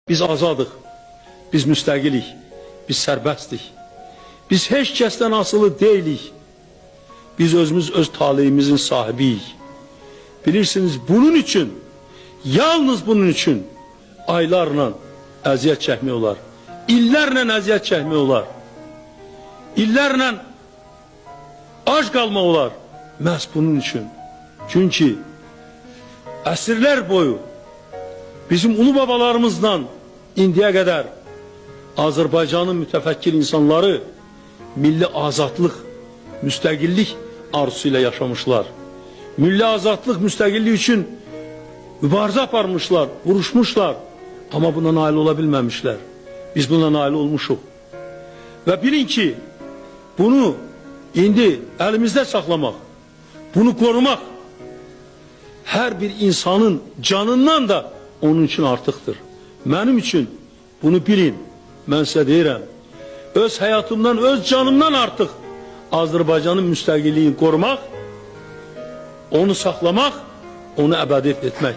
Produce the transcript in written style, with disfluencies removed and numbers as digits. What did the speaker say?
Biz azadıq, biz müstəqilik, biz sərbəstdik. Biz heç kəsdən asılı deyilik. Biz özümüz öz taleyimizin sahibiyik. Bilirsiniz, bunun üçün, yalnız bunun üçün aylarla əziyyət çəkmək olar. İllərlə əziyyət çəkmək olar. İllərlə ac qalmaq olar. Məhz bunun üçün. Çünki əsrlər boyu bizim ulu babalarımızdan indiyə qədər Azərbaycanın mütəfəkkir insanları milli azadlıq, müstəqillik arzusu ilə yaşamışlar. Milli azadlıq, müstəqillik üçün mübarizə aparmışlar, vuruşmuşlar. Amma buna nail ola bilməmişlər. Biz buna nail olmuşuq. Və bilin ki, bunu indi əlimizdə saxlamaq, bunu korumaq hər bir insanın canından da onun üçün artıqdır. Mənim üçün bunu bilin, mən sizə deyirəm, öz həyatımdan, öz canımdan artıq Azərbaycanın müstəqilliyini qorumaq, onu saxlamaq, onu əbədi etmək.